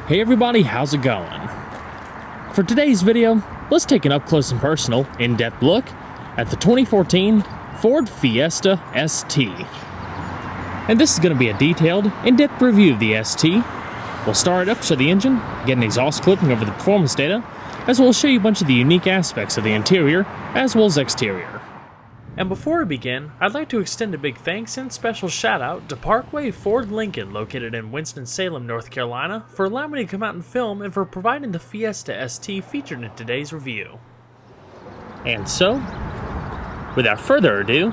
Hey everybody, how's it going? For today's video, let's take an up-close and personal, in-depth look at the 2014 Ford Fiesta ST. And this is going to be a detailed, in-depth review of the ST. We'll start it up, show the engine, get an exhaust clipping over the performance data, as well as show you a bunch of the unique aspects of the interior, as well as exterior. And before we begin, I'd like to extend a big thanks and special shout out to Parkway Ford Lincoln located in Winston-Salem, North Carolina for allowing me to come out and film and for providing the Fiesta ST featured in today's review. And so, without further ado,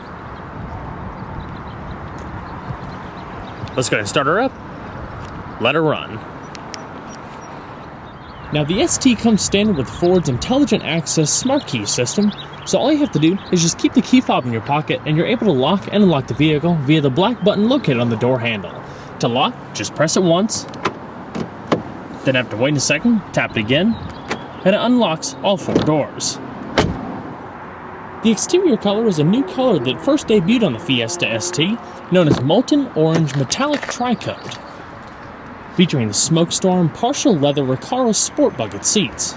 let's go ahead and start her up, let her run. Now the ST comes standard with Ford's Intelligent Access Smart Key system, so all you have to do is just keep the key fob in your pocket and you're able to lock and unlock the vehicle via the black button located on the door handle. To lock, just press it once, then after waiting a second, tap it again, and it unlocks all four doors. The exterior color is a new color that first debuted on the Fiesta ST, known as Molten Orange Metallic Tricoat, featuring the Smokestorm partial leather Recaro sport bucket seats.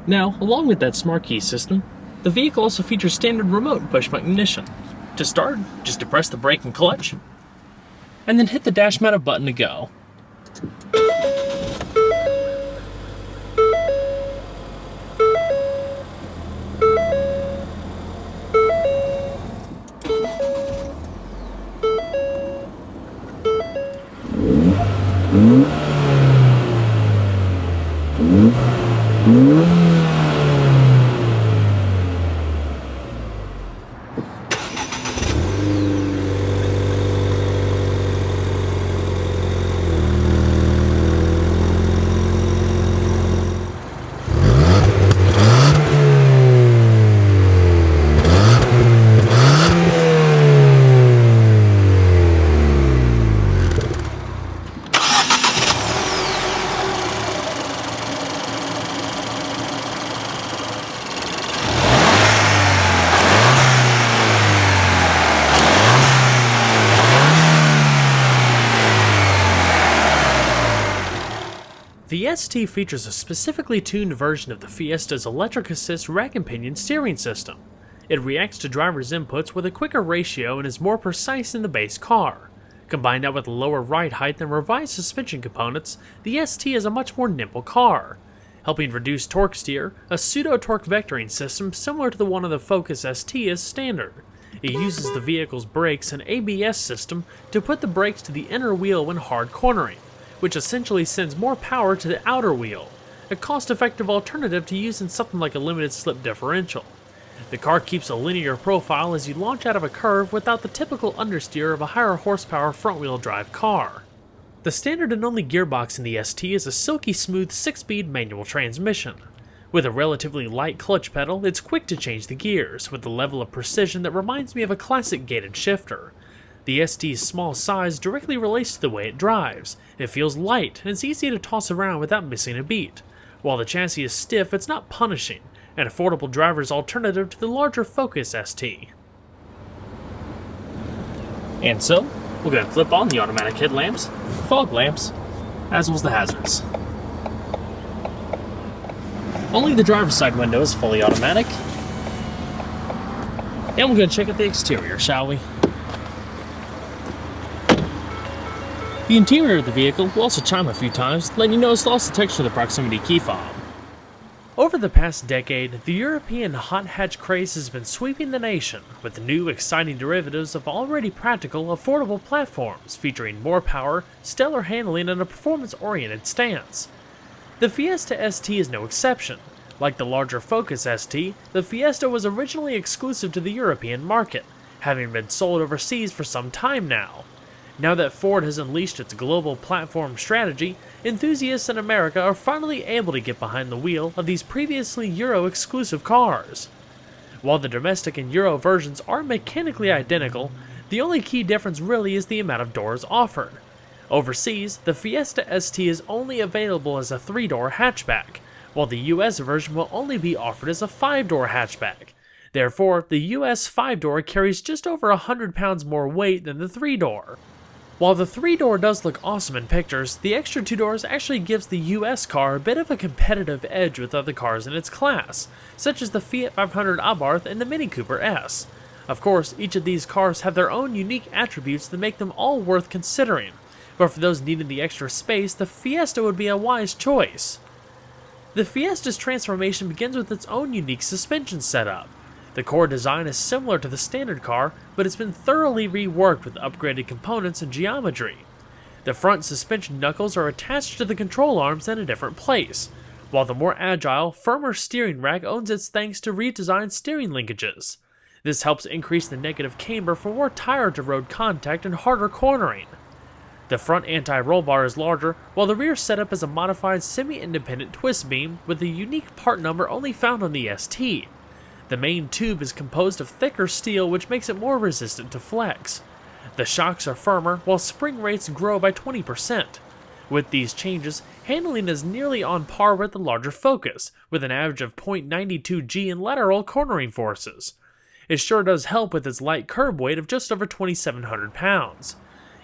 Now, along with that smart key system, the vehicle also features standard remote push-button ignition. To start, just depress the brake and clutch, and then hit the dash mounted button to go. The ST features a specifically tuned version of the Fiesta's electric assist rack and pinion steering system. It reacts to driver's inputs with a quicker ratio and is more precise than the base car. Combined that with lower ride height and revised suspension components, the ST is a much more nimble car. Helping reduce torque steer, a pseudo-torque vectoring system similar to the one of the Focus ST is standard. It uses the vehicle's brakes and ABS system to put the brakes to the inner wheel when hard cornering, which essentially sends more power to the outer wheel, a cost-effective alternative to using something like a limited slip differential. The car keeps a linear profile as you launch out of a curve without the typical understeer of a higher horsepower front-wheel drive car. The standard and only gearbox in the ST is a silky smooth 6-speed manual transmission. With a relatively light clutch pedal, it's quick to change the gears, with a level of precision that reminds me of a classic gated shifter. The ST's small size directly relates to the way it drives. It feels light and it's easy to toss around without missing a beat. While the chassis is stiff, it's not punishing, an affordable driver's alternative to the larger Focus ST. And so, we're going to flip on the automatic headlamps, fog lamps, as well as the hazards. Only the driver's side window is fully automatic. And we're going to check out the exterior, shall we? The interior of the vehicle will also chime a few times, letting you know it's lost the texture of the proximity key fob. Over the past decade, the European hot hatch craze has been sweeping the nation, with new exciting derivatives of already practical, affordable platforms featuring more power, stellar handling, and a performance-oriented stance. The Fiesta ST is no exception. Like the larger Focus ST, the Fiesta was originally exclusive to the European market, having been sold overseas for some time now. Now that Ford has unleashed its global platform strategy, enthusiasts in America are finally able to get behind the wheel of these previously Euro-exclusive cars. While the domestic and Euro versions are mechanically identical, the only key difference really is the amount of doors offered. Overseas, the Fiesta ST is only available as a 3-door hatchback, while the US version will only be offered as a 5-door hatchback. Therefore, the US 5-door carries just over 100 pounds more weight than the 3-door. While the 3-door does look awesome in pictures, the extra 2 doors actually gives the US car a bit of a competitive edge with other cars in its class, such as the Fiat 500 Abarth and the Mini Cooper S. Of course, each of these cars have their own unique attributes that make them all worth considering, but for those needing the extra space, the Fiesta would be a wise choice. The Fiesta's transformation begins with its own unique suspension setup. The core design is similar to the standard car, but it's been thoroughly reworked with upgraded components and geometry. The front suspension knuckles are attached to the control arms in a different place, while the more agile, firmer steering rack owns its thanks to redesigned steering linkages. This helps increase the negative camber for more tire-to-road contact and harder cornering. The front anti-roll bar is larger, while the rear setup is a modified semi-independent twist beam with a unique part number only found on the ST. The main tube is composed of thicker steel, which makes it more resistant to flex. The shocks are firmer, while spring rates grow by 20%. With these changes, handling is nearly on par with the larger Focus, with an average of 0.92 G in lateral cornering forces. It sure does help with its light curb weight of just over 2,700 pounds.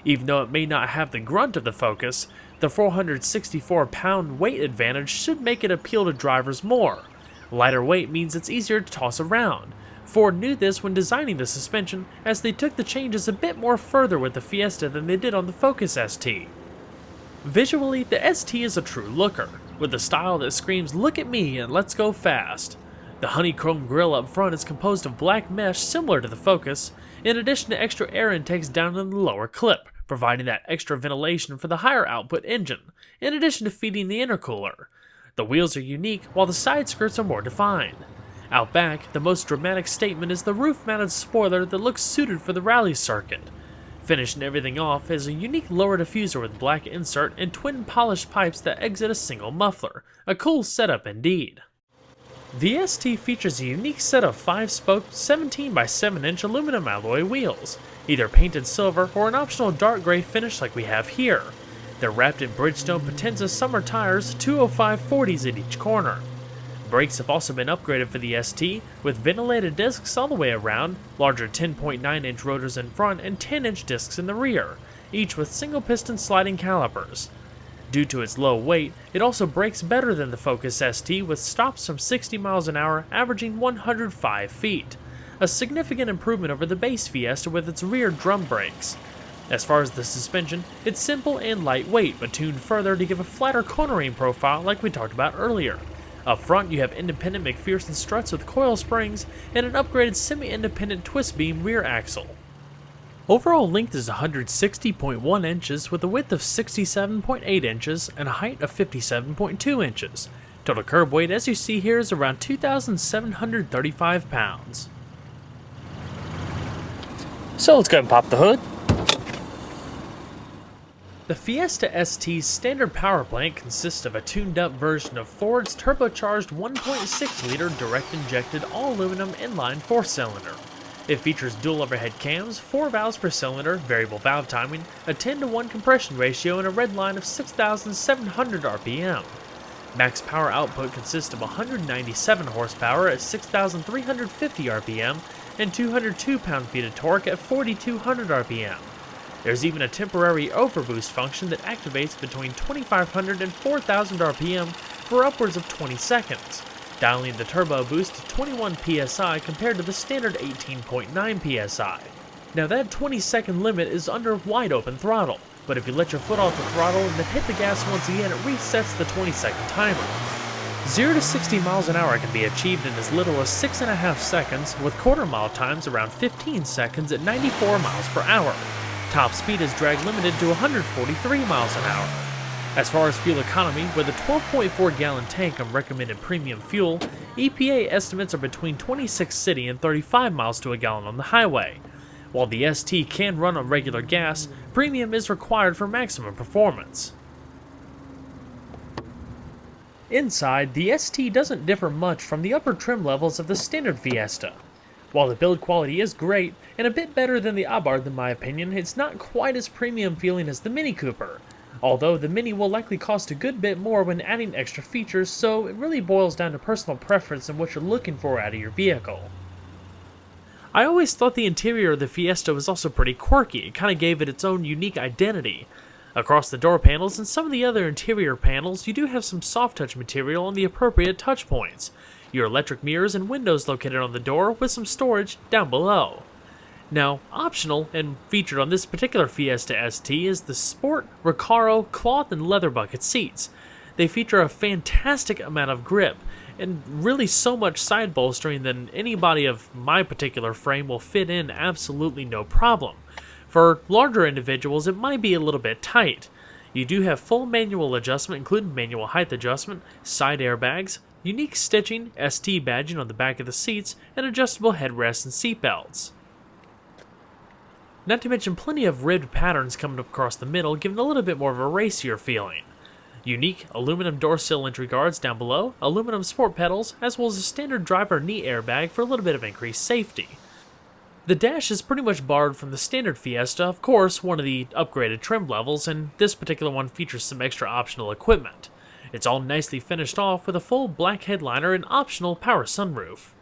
Even though it may not have the grunt of the Focus, the 464-pound weight advantage should make it appeal to drivers more. Lighter weight means it's easier to toss around. Ford knew this when designing the suspension, as they took the changes a bit more further with the Fiesta than they did on the Focus ST. Visually, the ST is a true looker, with a style that screams "look at me and let's go fast." The honeycomb grille up front is composed of black mesh similar to the Focus, in addition to extra air intakes down in the lower clip, providing that extra ventilation for the higher output engine, in addition to feeding the intercooler. The wheels are unique, while the side skirts are more defined. Out back, the most dramatic statement is the roof-mounted spoiler that looks suited for the rally circuit. Finishing everything off is a unique lower diffuser with black insert and twin polished pipes that exit a single muffler. A cool setup indeed. The ST features a unique set of 5-spoke 17 by 7 inch aluminum alloy wheels, either painted silver or an optional dark gray finish like we have here. They're wrapped in Bridgestone Potenza summer tires, 205/40s at each corner. Brakes have also been upgraded for the ST, with ventilated discs all the way around, larger 10.9-inch rotors in front and 10-inch discs in the rear, each with single-piston sliding calipers. Due to its low weight, it also brakes better than the Focus ST, with stops from 60 miles an hour averaging 105 feet, a significant improvement over the base Fiesta with its rear drum brakes. As far as the suspension, it's simple and lightweight, but tuned further to give a flatter cornering profile like we talked about earlier. Up front, you have independent McPherson struts with coil springs and an upgraded semi-independent twist beam rear axle. Overall length is 160.1 inches with a width of 67.8 inches and a height of 57.2 inches. Total curb weight, as you see here, is around 2,735 pounds. So let's go ahead and pop the hood. The Fiesta ST's standard power plant consists of a tuned-up version of Ford's turbocharged 1.6-liter direct-injected all-aluminum inline 4-cylinder. It features dual overhead cams, 4 valves per cylinder, variable valve timing, a 10:1 compression ratio, and a red line of 6,700 RPM. Max power output consists of 197 horsepower at 6,350 RPM and 202 pound-feet of torque at 4,200 RPM. There's even a temporary overboost function that activates between 2,500 and 4,000 RPM for upwards of 20 seconds, dialing the turbo boost to 21 PSI compared to the standard 18.9 PSI. Now that 20-second limit is under wide open throttle, but if you let your foot off the throttle and then hit the gas once again, it resets the 20-second timer. 0 to 60 miles an hour can be achieved in as little as 6.5 seconds, with quarter-mile times around 15 seconds at 94 miles per hour. Top speed is drag limited to 143 miles an hour. As far as fuel economy, with a 12.4-gallon tank of recommended premium fuel, EPA estimates are between 26 city and 35 miles to a gallon on the highway. While the ST can run on regular gas, premium is required for maximum performance. Inside, the ST doesn't differ much from the upper trim levels of the standard Fiesta. While the build quality is great, and a bit better than the Abarth in my opinion, it's not quite as premium feeling as the Mini Cooper. Although the Mini will likely cost a good bit more when adding extra features, so it really boils down to personal preference and what you're looking for out of your vehicle. I always thought the interior of the Fiesta was also pretty quirky. It kind of gave it its own unique identity. Across the door panels and some of the other interior panels, you do have some soft touch material on the appropriate touch points. Your electric mirrors and windows located on the door with some storage down below. Now, optional and featured on this particular Fiesta ST is the Sport Recaro cloth and leather bucket seats. They feature a fantastic amount of grip and really so much side bolstering that anybody of my particular frame will fit in absolutely no problem. For larger individuals, it might be a little bit tight. You do have full manual adjustment, including manual height adjustment, side airbags, unique stitching, ST badging on the back of the seats, and adjustable headrests and seatbelts. Not to mention plenty of ribbed patterns coming across the middle, giving a little bit more of a racier feeling. Unique aluminum door sill entry guards down below, aluminum sport pedals, as well as a standard driver knee airbag for a little bit of increased safety. The dash is pretty much borrowed from the standard Fiesta, of course one of the upgraded trim levels, and this particular one features some extra optional equipment. It's all nicely finished off with a full black headliner and optional power sunroof.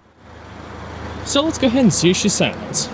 So let's go ahead and see if she sounds.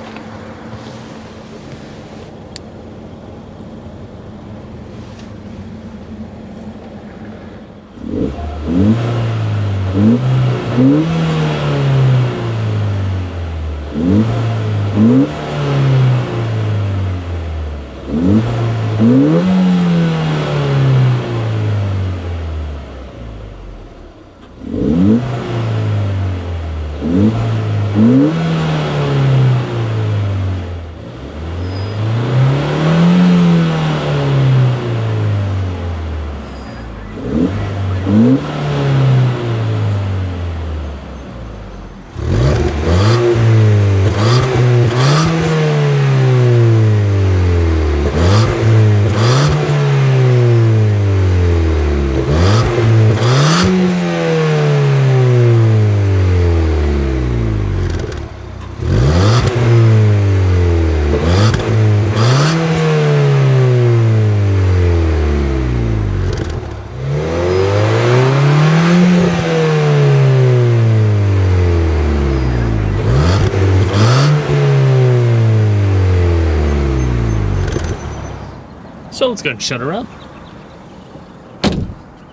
So let's go and shut her up.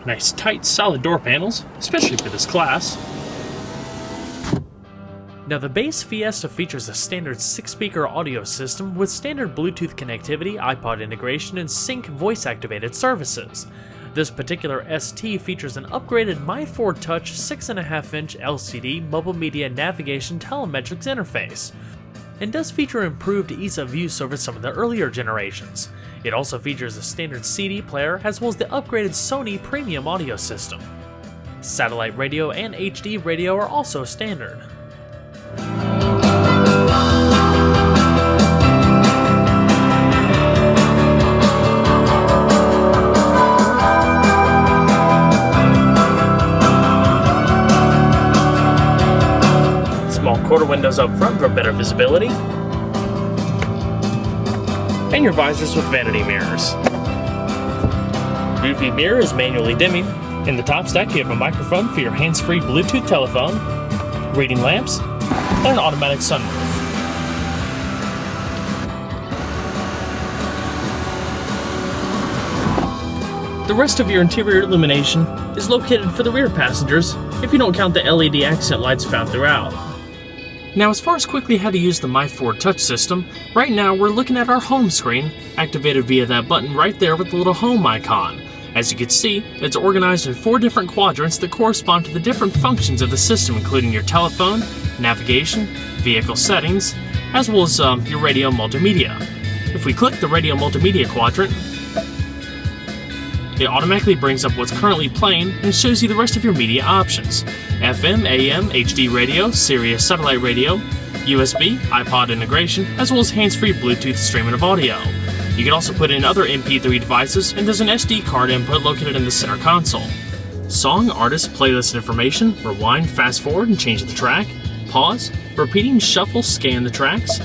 Nice tight solid door panels, especially for this class. Now the base Fiesta features a standard 6-speaker audio system with standard Bluetooth connectivity, iPod integration, and sync voice-activated services. This particular ST features an upgraded Myford Touch 6.5-inch LCD Multimedia navigation telemetrics interface, and does feature improved ease of use over some of the earlier generations. It also features a standard CD player as well as the upgraded Sony premium audio system. Satellite radio and HD radio are also standard. Small quarter windows up front for better visibility, and your visors with vanity mirrors. Rear view mirror is manually dimming. In the top stack you have a microphone for your hands-free Bluetooth telephone, reading lamps, and an automatic sunroof. The rest of your interior illumination is located for the rear passengers if you don't count the LED accent lights found throughout. Now, as far as quickly how to use the Myford Touch system, right now we're looking at our home screen, activated via that button right there with the little home icon. As you can see, it's organized in 4 different quadrants that correspond to the different functions of the system, including your telephone, navigation, vehicle settings, as well as your radio multimedia. If we click the radio multimedia quadrant, it automatically brings up what's currently playing and shows you the rest of your media options. FM, AM, HD radio, Sirius satellite radio, USB, iPod integration, as well as hands-free Bluetooth streaming of audio. You can also put in other MP3 devices, and there's an SD card input located in the center console. Song, artist, playlist information, rewind, fast forward, and change the track, pause, repeating shuffle scan the tracks,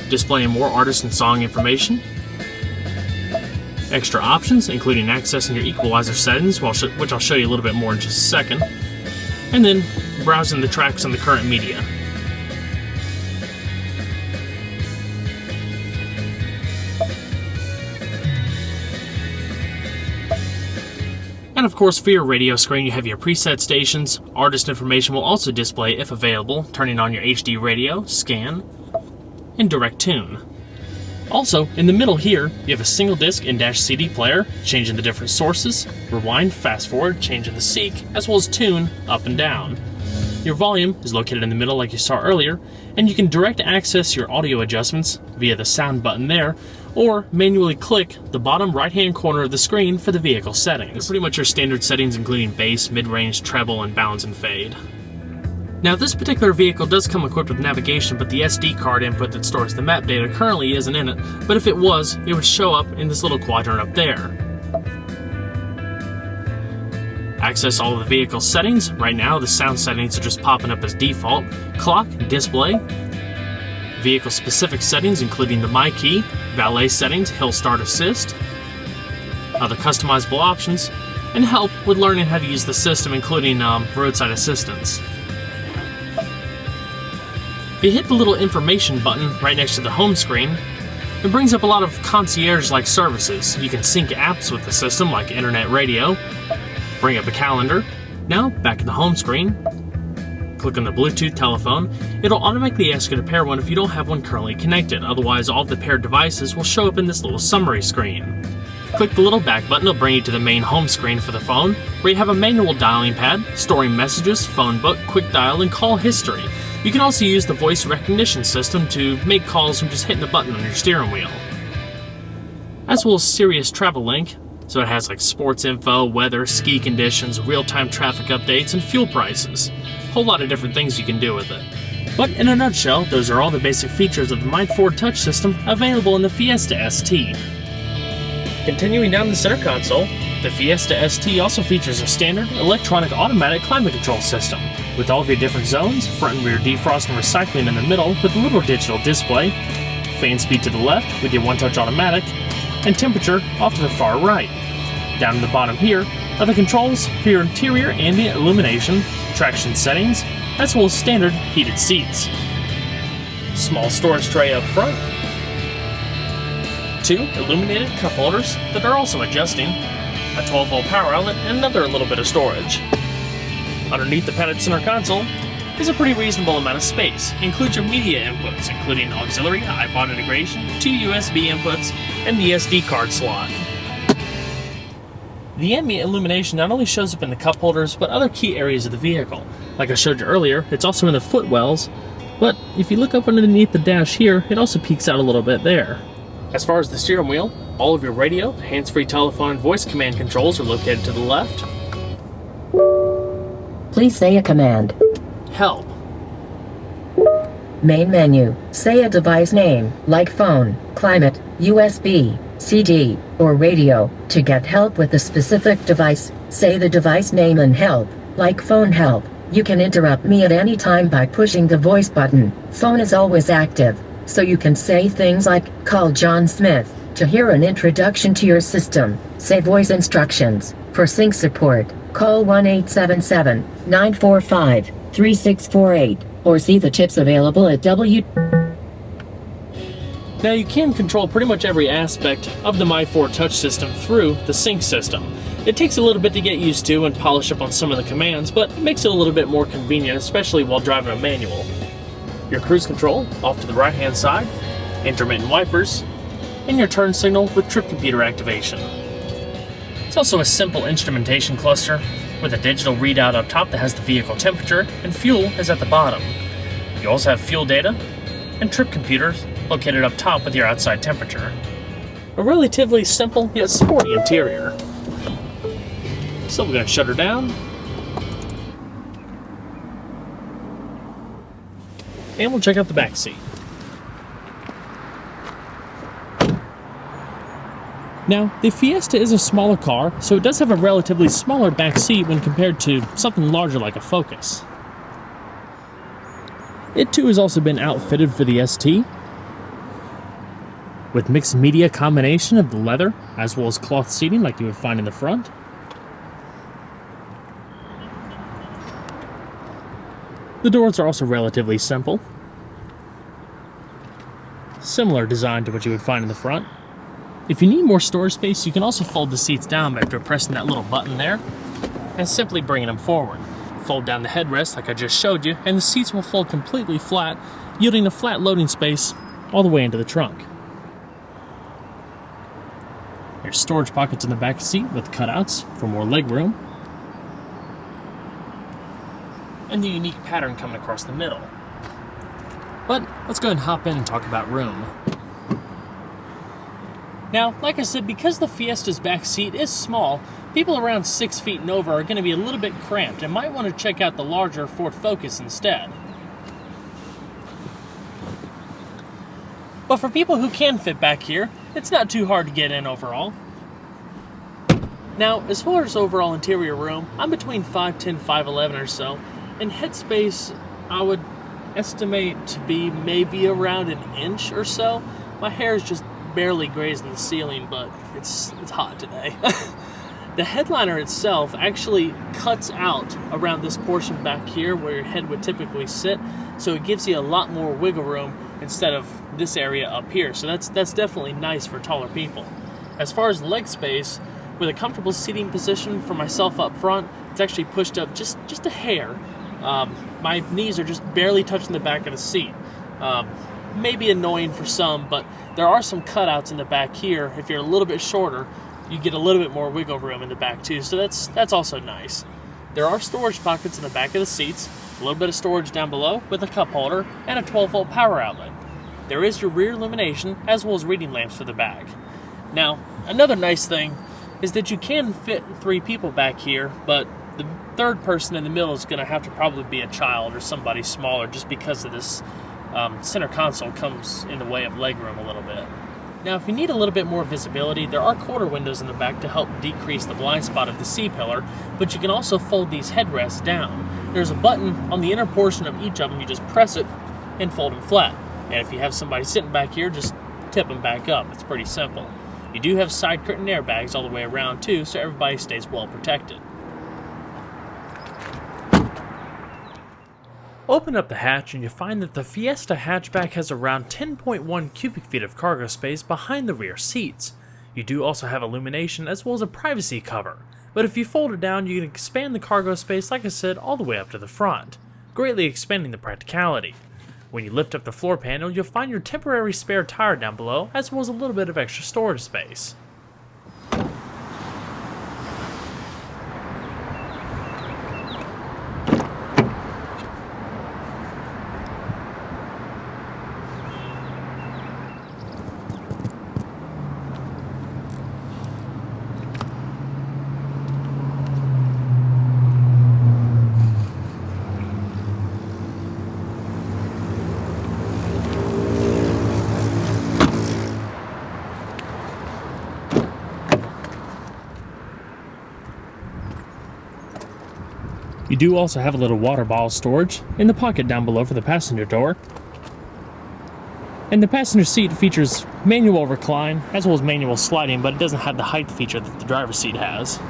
displaying more artist and song information, extra options including accessing your equalizer settings, which I'll show you a little bit more in just a second, and then browsing the tracks on the current media. And of course, for your radio screen, you have your preset stations. Artist information will also display if available, turning on your HD radio, scan, and direct tune. Also, in the middle here, you have a single disc in-dash CD player, changing the different sources, rewind, fast forward, changing the seek, as well as tune, up and down. Your volume is located in the middle like you saw earlier, and you can direct access your audio adjustments via the sound button there, or manually click the bottom right-hand corner of the screen for the vehicle settings. They're pretty much your standard settings including bass, mid-range, treble, and balance and fade. Now this particular vehicle does come equipped with navigation, but the SD card input that stores the map data currently isn't in it, but if it was, it would show up in this little quadrant up there. Access all of the vehicle settings. Right now the sound settings are just popping up as default. Clock, display, vehicle specific settings including the My Key, valet settings, hill start assist, other customizable options, and help with learning how to use the system including roadside assistance. If you hit the little information button right next to the home screen, it brings up a lot of concierge-like services. You can sync apps with the system like internet radio, bring up a calendar. Now, back in the home screen, click on the Bluetooth telephone. It'll automatically ask you to pair one if you don't have one currently connected. Otherwise, all of the paired devices will show up in this little summary screen. Click the little back button, it'll bring you to the main home screen for the phone, where you have a manual dialing pad, storing messages, phone book, quick dial, and call history. You can also use the voice recognition system to make calls from just hitting the button on your steering wheel. As well as Sirius Travel Link, so it has like sports info, weather, ski conditions, real-time traffic updates, and fuel prices. A whole lot of different things you can do with it. But in a nutshell, those are all the basic features of the Myford touch system available in the Fiesta ST. Continuing down the center console, the Fiesta ST also features a standard electronic automatic climate control system, with all of your different zones, front and rear defrost and recycling in the middle with a little digital display, fan speed to the left with your one-touch automatic, and temperature off to the far right. Down in the bottom here are the controls for your interior ambient illumination, traction settings, as well as standard heated seats. Small storage tray up front, 2 illuminated cup holders that are also adjusting, a 12-volt power outlet, and another little bit of storage. Underneath the padded center console is a pretty reasonable amount of space. Includes your media inputs, including auxiliary, iPod integration, 2 USB inputs, and the SD card slot. The ambient illumination not only shows up in the cup holders, but other key areas of the vehicle. Like I showed you earlier, it's also in the footwells, but if you look up underneath the dash here, it also peeks out a little bit there. As far as the steering wheel, all of your radio, hands-free telephone, and voice command controls are located to the left. Please say a command. Help. Main menu. Say a device name, like phone, climate, USB, CD, or radio. To get help with the specific device, say the device name and help, like phone help. You can interrupt me at any time by pushing the voice button. Phone is always active, so you can say things like, call John Smith. To hear an introduction to your system, say voice instructions. For sync support, call 1-877-945-3648, or see the tips available at Now you can control pretty much every aspect of the Myford touch system through the sync system. It takes a little bit to get used to and polish up on some of the commands, but it makes it a little bit more convenient, especially while driving a manual. Your cruise control off to the right hand side, intermittent wipers, and your turn signal with trip computer activation. It's also a simple instrumentation cluster with a digital readout up top that has the vehicle temperature, and fuel is at the bottom. You also have fuel data and trip computers located up top with your outside temperature. A relatively simple yet sporty interior. So we're going to shut her down. And we'll check out the back seat. Now, the Fiesta is a smaller car, so it does have a relatively smaller back seat when compared to something larger like a Focus. It too has also been outfitted for the ST with mixed media combination of the leather as well as cloth seating like you would find in the front. The doors are also relatively simple. Similar design to what you would find in the front. If you need more storage space, you can also fold the seats down after pressing that little button there and simply bringing them forward. Fold down the headrest like I just showed you, and the seats will fold completely flat, yielding a flat loading space all the way into the trunk. There's storage pockets in the back seat with cutouts for more leg room, and the unique pattern coming across the middle. But let's go ahead and hop in and talk about room. Now, like I said, because the Fiesta's back seat is small, people around 6 feet and over are going to be a little bit cramped and might want to check out the larger Ford Focus instead. But for people who can fit back here, it's not too hard to get in overall. Now, as far as overall interior room, I'm between 5'10", 5'11" or so, and headspace I would estimate to be maybe around an inch or so. My hair is just barely grazing the ceiling, but it's hot today. The headliner itself actually cuts out around this portion back here where your head would typically sit, so it gives you a lot more wiggle room instead of this area up here. So that's definitely nice for taller people. As far as leg space, with a comfortable seating position for myself up front, it's actually pushed up just a hair. My knees are just barely touching the back of the seat. Maybe annoying for some, but there are some cutouts in the back here. If you're a little bit shorter, you get a little bit more wiggle room in the back too, so that's also nice. There are storage pockets in the back of the seats, a little bit of storage down below with a cup holder and a 12-volt power outlet. There is your rear illumination as well as reading lamps for the back. Now, another nice thing is that you can fit 3 people back here, but the third person in the middle is going to have to probably be a child or somebody smaller just because of this center console comes in the way of legroom a little bit. Now, if you need a little bit more visibility, there are quarter windows in the back to help decrease the blind spot of the C-pillar, but you can also fold these headrests down. There's a button on the inner portion of each of them. You just press it and fold them flat. And if you have somebody sitting back here, just tip them back up. It's pretty simple. You do have side curtain airbags all the way around too, so everybody stays well protected. Open up the hatch and you find that the Fiesta hatchback has around 10.1 cubic feet of cargo space behind the rear seats. You do also have illumination as well as a privacy cover, but if you fold it down you can expand the cargo space, like I said, all the way up to the front, greatly expanding the practicality. When you lift up the floor panel, you'll find your temporary spare tire down below as well as a little bit of extra storage space. You do also have a little water bottle storage in the pocket down below for the passenger door. And the passenger seat features manual recline as well as manual sliding, but it doesn't have the height feature that the driver's seat has.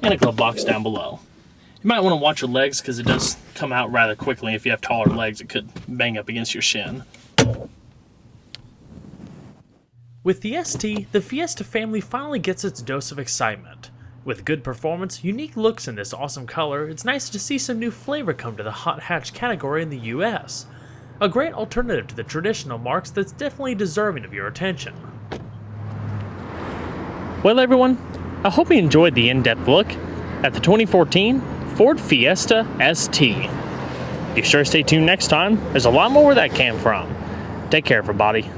And a glove box down below. You might want to watch your legs because it does come out rather quickly. If you have taller legs, it could bang up against your shin. With the ST, the Fiesta family finally gets its dose of excitement. With good performance, unique looks, and this awesome color, it's nice to see some new flavor come to the hot hatch category in the US. A great alternative to the traditional marques that's definitely deserving of your attention. Well everyone, I hope you enjoyed the in-depth look at the 2014 Ford Fiesta ST. Be sure to stay tuned next time. There's a lot more where that came from. Take care everybody.